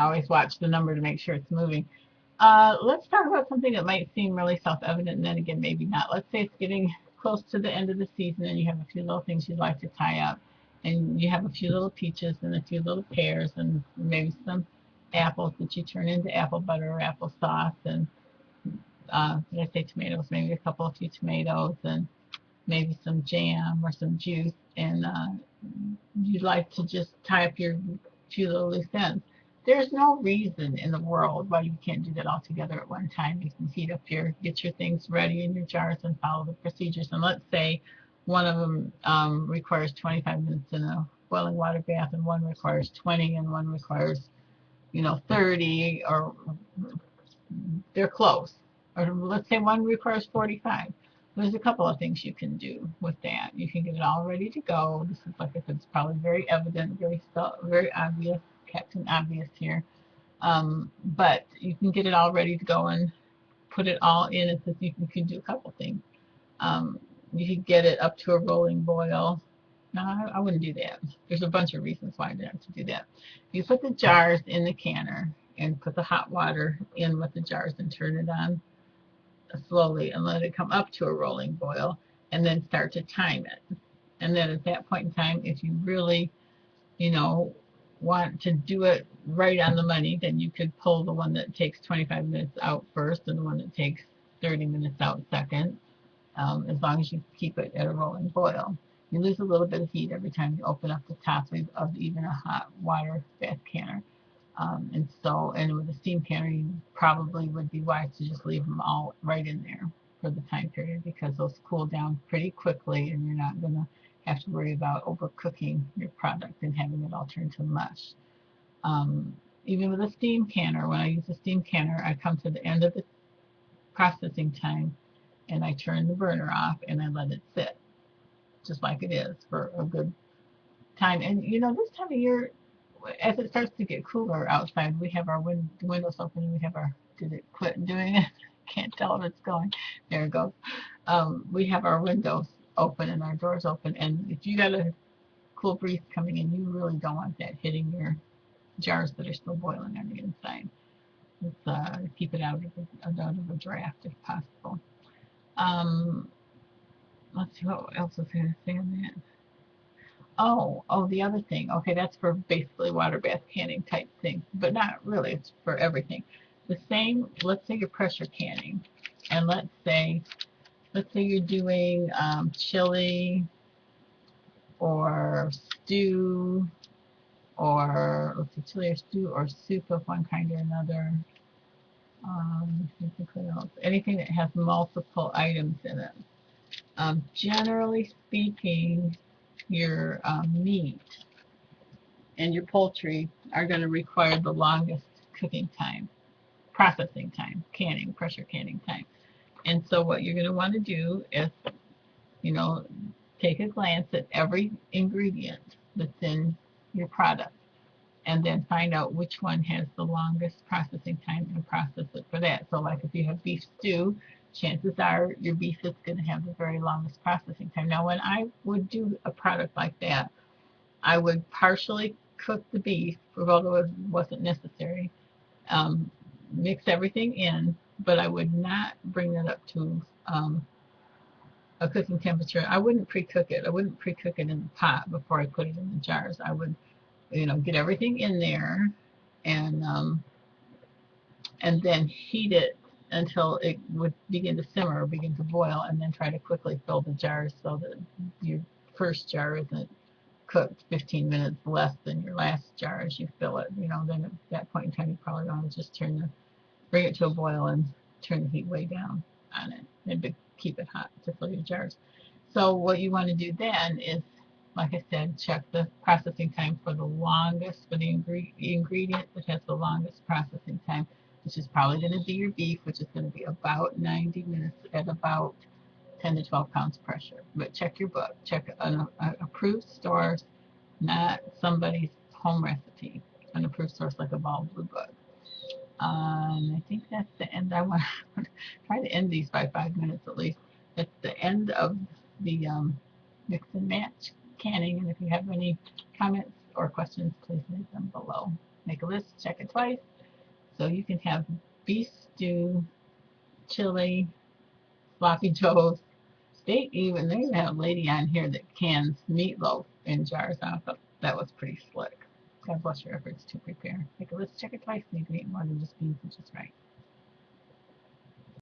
I always watch the number to make sure it's moving. Let's talk about something that might seem really self-evident, and then again, maybe not. Let's say it's getting close to the end of the season, and you have a few little things you'd like to tie up, and you have a few little peaches and a few little pears, and maybe some apples that you turn into apple butter or applesauce, and did I say tomatoes? Maybe a few tomatoes, and maybe some jam or some juice, and you'd like to just tie up your few little loose ends. There's no reason in the world why you can't do that all together at one time. You can get your things ready in your jars and follow the procedures. And let's say one of them requires 25 minutes in a boiling water bath, and one requires 20, and one requires, 30, or they're close. Or let's say one requires 45. There's a couple of things you can do with that. You can get it all ready to go. This is, like I said, it's probably very evident, very obvious, Captain Obvious here. But you can get it all ready to go and put it all in. It says you can do a couple things. Um, you could get it up to a rolling boil. No, I wouldn't do that. There's a bunch of reasons why not to do that. You put the jars in the canner and put the hot water in with the jars and turn it on slowly and let it come up to a rolling boil, and then start to time it. And then at that point in time, if you really, you know, want to do it right on the money, then you could pull the one that takes 25 minutes out first and the one that takes 30 minutes out second, as long as you keep it at a rolling boil. You lose a little bit of heat every time you open up the top of even a hot water bath canner. And with a steam canner, you probably would be wise to just leave them all right in there for the time period, because those cool down pretty quickly, and you're not going to have to worry about overcooking your product and having it all turn to mush. Even with a steam canner, when I use a steam canner, I come to the end of the processing time and I turn the burner off and I let it sit just like it is for a good time. And this time of year, as it starts to get cooler outside, we have our windows open, and we have our, did it quit doing it? Can't tell if it's going. There it goes. We have our windows open and our doors open, and if you got a cool breeze coming in, you really don't want that hitting your jars that are still boiling on the inside. Let's keep it out of a draft if possible. Um, let's see what else was going to say on that. Oh, the other thing. Okay, that's for basically water bath canning type thing, but not really. It's for everything. The same. Let's say you're pressure canning, and let's say you're doing chili or stew, or let's see, chili or stew or soup of one kind or another. Anything that has multiple items in it. Generally speaking, your meat and your poultry are going to require the longest cooking time, processing time, canning, pressure canning time. And so what you're going to want to do is, you know, take a glance at every ingredient that's in your product, and then find out which one has the longest processing time and process it for that. So like if you have beef stew, chances are your beef is going to have the very longest processing time. Now when I would do a product like that, I would partially cook the beef, although it wasn't necessary, um, mix everything in, but I would not bring that up to a cooking temperature. I wouldn't pre-cook it. I wouldn't pre-cook it in the pot before I put it in the jars. I would, get everything in there, and and then heat it until it would begin to simmer or begin to boil, and then try to quickly fill the jars so that your first jar isn't cooked 15 minutes less than your last jar as you fill it. Then at that point in time, you probably want to just bring it to a boil and turn the heat way down on it, and keep it hot to fill your jars. So what you want to do then is, like I said, check the processing time for the ingredient that has the longest processing time, which is probably going to be your beef, which is going to be about 90 minutes at about 10 to 12 pounds pressure. But check your book. Check an approved source, not somebody's home recipe. An approved source like a Bald Blue Book. I think that's the end. I want to try to end these by 5 minutes at least. That's the end of the mix and match canning. And if you have any comments or questions, please leave them below. Make a list, check it twice. So you can have beef stew, chili, sloppy joes. They even have a lady on here that cans meatloaf in jars. I thought that was pretty slick. God bless your efforts to prepare. Make a list, check it twice, and you can eat more than just beans, which is right.